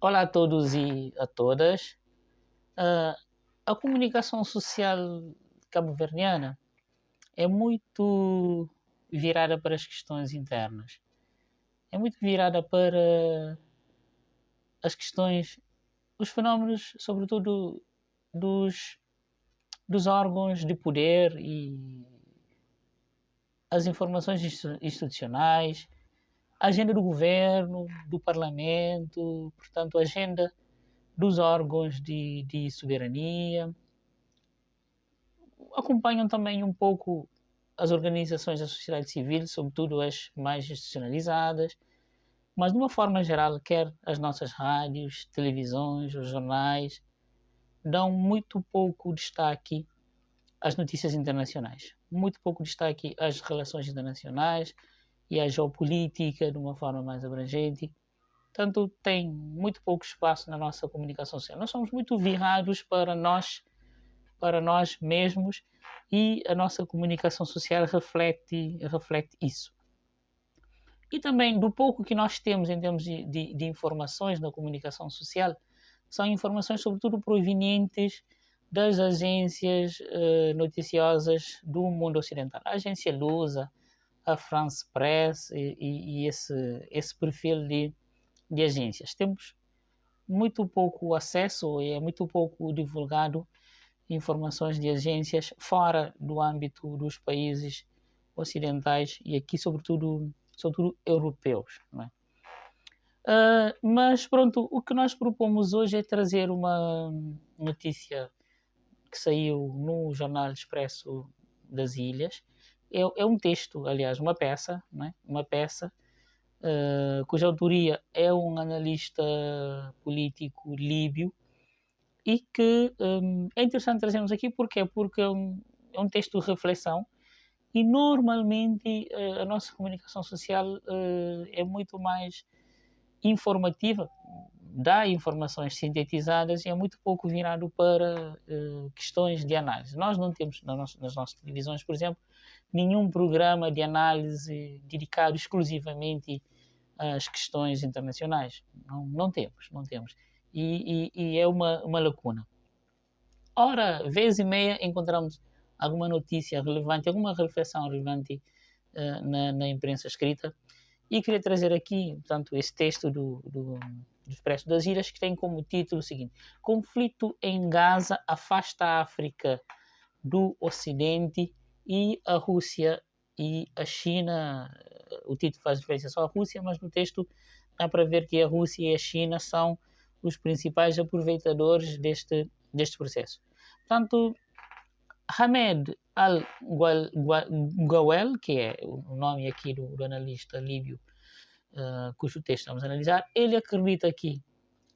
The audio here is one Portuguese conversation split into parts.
Olá a todos e a todas. Ah, a comunicação social cabo-verdiana é muito virada para as questões internas. É muito virada para as questões, os fenómenos, sobretudo dos, dos órgãos de poder e as informações institucionais, a agenda do governo, do parlamento, portanto, a agenda dos órgãos de soberania. Acompanham também um pouco as organizações da sociedade civil, sobretudo as mais institucionalizadas, mas de uma forma geral, quer as nossas rádios, televisões, os jornais, dão muito pouco destaque às notícias internacionais, muito pouco destaque às relações internacionais e à geopolítica de uma forma mais abrangente. Tanto tem muito pouco espaço na nossa comunicação social. Nós somos muito virados para nós mesmos, e a nossa comunicação social reflete isso. E também do pouco que nós temos em termos de informações na comunicação social, são informações sobretudo provenientes das agências noticiosas do mundo ocidental. A agência Lusa, a France Press e esse perfil de agências. Temos muito pouco acesso, é muito pouco divulgado informações de agências fora do âmbito dos países ocidentais e aqui sobretudo europeus, não é? Mas pronto, o que nós propomos hoje é trazer uma notícia que saiu no Jornal Expresso das Ilhas. É um texto, aliás, uma peça, não é? Uma peça cuja autoria é um analista político líbio, e que é interessante trazermos aqui. Porquê? Porque é um texto de reflexão, e normalmente a nossa comunicação social é muito mais informativa, dá informações sintetizadas e é muito pouco virado para questões de análise. Nós não temos nas nossas televisões, por exemplo, nenhum programa de análise dedicado exclusivamente às questões internacionais. Não temos, não temos. E é uma lacuna. Ora, vez e meia encontramos alguma notícia relevante, alguma reflexão relevante na imprensa escrita, e queria trazer aqui, portanto, esse texto do Expresso das Ilhas, que tem como título o seguinte: Conflito em Gaza afasta a África do Ocidente e a Rússia e a China. O título faz referência só à Rússia, mas no texto dá para ver que a Rússia e a China são os principais aproveitadores deste processo. Portanto, Hamed Al-Gawel, que é o nome aqui do analista líbio cujo texto estamos a analisar, ele acredita que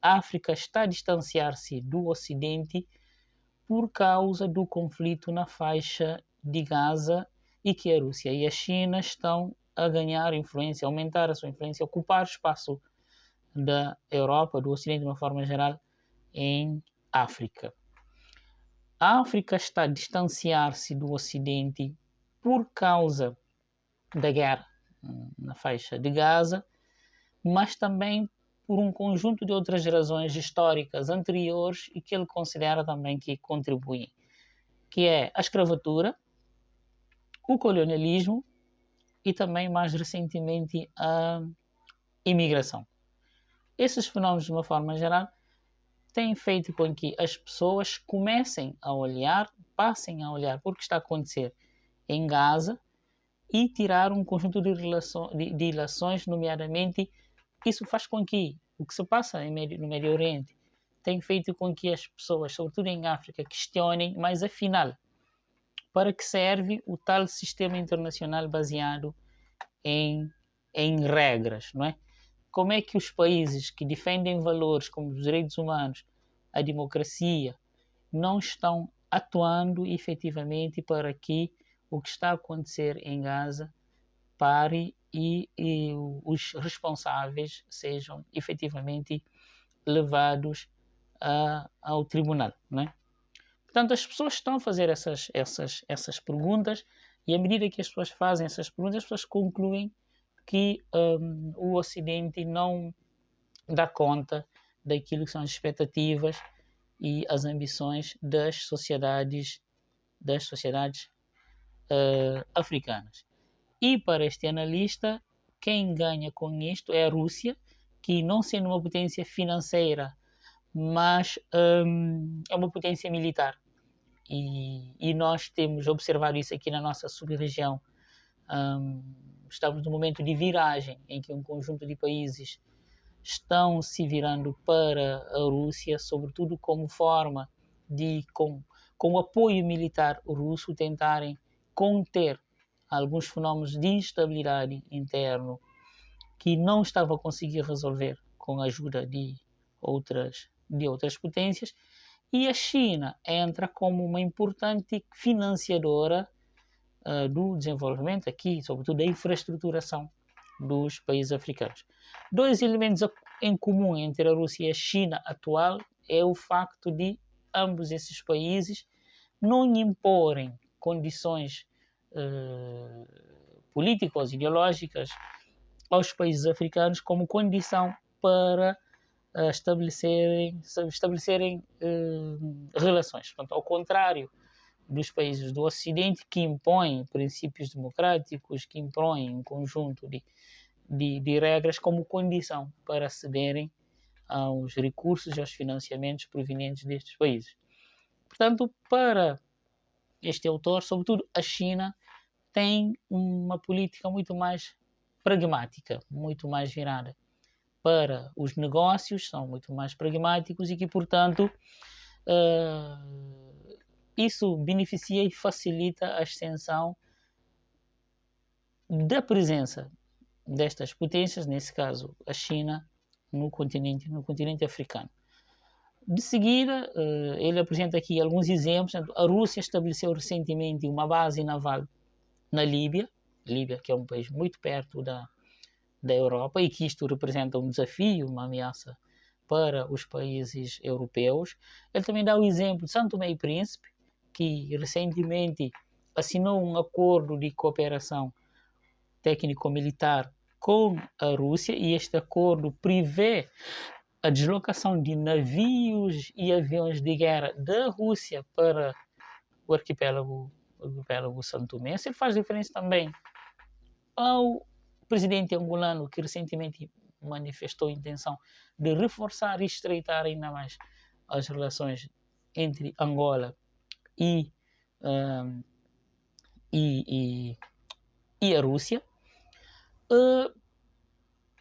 a África está a distanciar-se do Ocidente por causa do conflito na faixa de Gaza, e que a Rússia e a China estão a ganhar influência, aumentar a sua influência, ocupar o espaço da Europa, do Ocidente de uma forma geral, em África. A África está a distanciar-se do Ocidente por causa da guerra na faixa de Gaza, mas também por um conjunto de outras razões históricas anteriores e que ele considera também que contribuem, que é a escravatura, o colonialismo e também, mais recentemente, a imigração. Esses fenómenos, de uma forma geral, têm feito com que as pessoas comecem a olhar, passem a olhar para o que está a acontecer em Gaza e tirar um conjunto de ilações, nomeadamente, isso faz com que o que se passa no Médio Oriente tem feito com que as pessoas, sobretudo em África, questionem, mas afinal, para que serve o tal sistema internacional baseado em regras, não é? Como é que os países que defendem valores como os direitos humanos, a democracia, não estão atuando efetivamente para que o que está a acontecer em Gaza pare e os responsáveis sejam efetivamente levados ao tribunal, não é? Portanto, as pessoas estão a fazer essas perguntas, e à medida que as pessoas fazem essas perguntas, as pessoas concluem que o Ocidente não dá conta daquilo que são as expectativas e as ambições das sociedades africanas. E para este analista, quem ganha com isto é a Rússia, que não sendo uma potência financeira, mas é uma potência militar. E nós temos observado isso aqui na nossa sub-região. Estamos num momento de viragem em que um conjunto de países estão se virando para a Rússia, sobretudo como forma de, com o apoio militar russo, tentarem conter alguns fenómenos de instabilidade interno que não estavam a conseguir resolver com a ajuda de outras potências. E a China entra como uma importante financiadora do desenvolvimento aqui, sobretudo da infraestruturação dos países africanos. Dois elementos em comum entre a Rússia e a China atual é o facto de ambos esses países não imporem condições políticas, ideológicas aos países africanos como condição para estabelecerem relações. Portanto, ao contrário dos países do Ocidente, que impõem princípios democráticos, que impõem um conjunto de regras como condição para acederem aos recursos e aos financiamentos provenientes destes países. Portanto, para este autor, sobretudo a China, tem uma política muito mais pragmática, muito mais virada para os negócios, são muito mais pragmáticos e que, portanto, isso beneficia e facilita a extensão da presença destas potências, nesse caso a China, no continente africano. De seguida, ele apresenta aqui alguns exemplos. A Rússia estabeleceu recentemente uma base naval na Líbia, que é um país muito perto da Europa, e que isto representa um desafio, uma ameaça para os países europeus. Ele também dá o exemplo de São Tomé e Príncipe, que recentemente assinou um acordo de cooperação técnico-militar com a Rússia, e este acordo prevê a deslocação de navios e aviões de guerra da Rússia para o arquipélago São Tomé. Ele faz referência também ao presidente angolano, que recentemente manifestou a intenção de reforçar e estreitar ainda mais as relações entre Angola e a Rússia.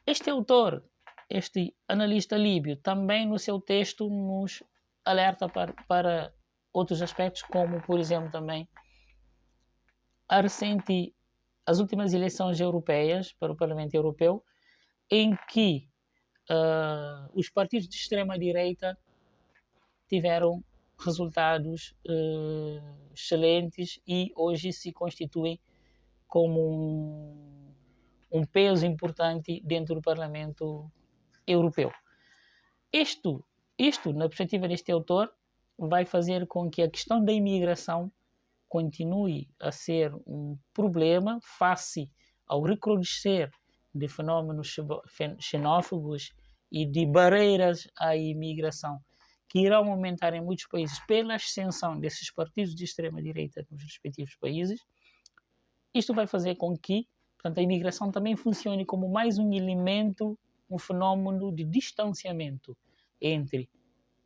Este autor, este analista líbio, também no seu texto nos alerta para outros aspectos, como, por exemplo, também as últimas eleições europeias para o Parlamento Europeu, em que os partidos de extrema-direita tiveram resultados excelentes e hoje se constituem como um peso importante dentro do Parlamento Europeu. Isto, na perspectiva deste autor, vai fazer com que a questão da imigração continue a ser um problema face ao recrudescer de fenómenos xenófobos e de barreiras à imigração, que irão aumentar em muitos países pela ascensão desses partidos de extrema-direita nos respectivos países. Isto vai fazer com que, portanto, a imigração também funcione como mais um elemento, um fenómeno de distanciamento entre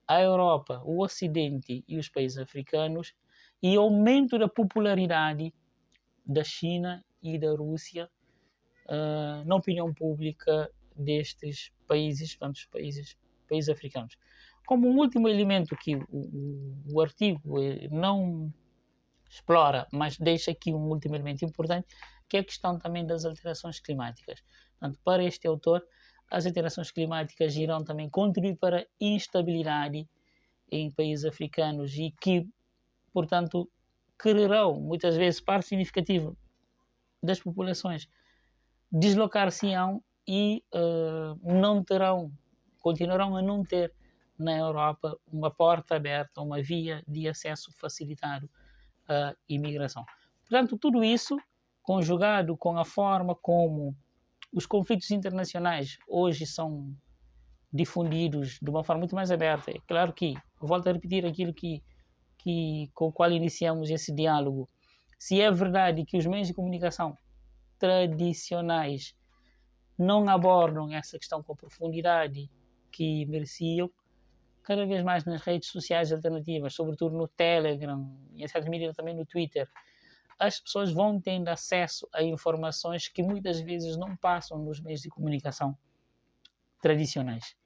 a Europa, o Ocidente e os países africanos, e aumento da popularidade da China e da Rússia na opinião pública destes países, portanto, os países africanos. Como um último elemento que o artigo não explora, mas deixa aqui um último elemento importante, que é a questão também das alterações climáticas. Portanto, para este autor, as alterações climáticas irão também contribuir para a instabilidade em países africanos e que, portanto, quererão, muitas vezes, parte significativa das populações deslocar-se-ão e continuarão a não ter na Europa uma porta aberta, uma via de acesso facilitado à imigração. Portanto, tudo isso, conjugado com a forma como os conflitos internacionais hoje são difundidos de uma forma muito mais aberta. É claro que, volto a repetir aquilo com o qual iniciamos esse diálogo, se é verdade que os meios de comunicação tradicionais não abordam essa questão com a profundidade que mereciam, cada vez mais nas redes sociais alternativas, sobretudo no Telegram e em certas medidas também no Twitter, as pessoas vão tendo acesso a informações que muitas vezes não passam nos meios de comunicação tradicionais.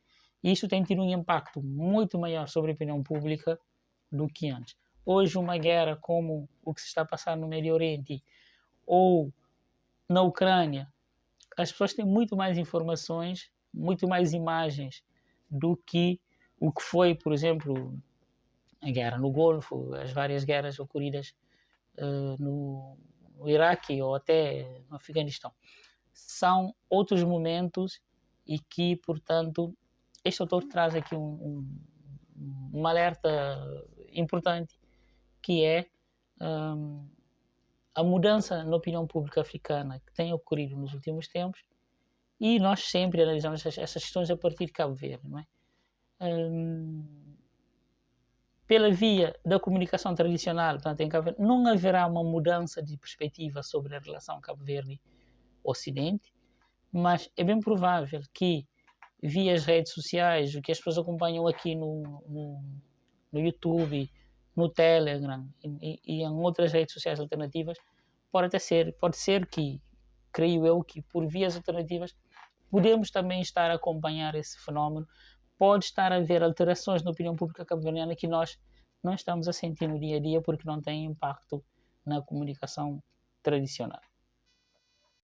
E isso tem tido um impacto muito maior sobre a opinião pública do que antes. Hoje, uma guerra como o que se está a passar no Médio Oriente ou na Ucrânia, as pessoas têm muito mais informações, muito mais imagens do que o que foi, por exemplo, a guerra no Golfo, as várias guerras ocorridas no Iraque ou até no Afeganistão. São outros momentos e que, portanto, este autor traz aqui um alerta importante, que é a mudança na opinião pública africana que tem ocorrido nos últimos tempos, e nós sempre analisamos essas questões a partir de Cabo Verde, não é? Pela via da comunicação tradicional, portanto, em Cabo Verde, não haverá uma mudança de perspectiva sobre a relação Cabo Verde-Ocidente, mas é bem provável que, via as redes sociais, o que as pessoas acompanham aqui no YouTube, no Telegram e em outras redes sociais alternativas, pode ser que, creio eu, que por vias alternativas podemos também estar a acompanhar esse fenómeno. Pode estar a haver alterações na opinião pública cabo-verdiana que nós não estamos a sentir no dia a dia porque não tem impacto na comunicação tradicional.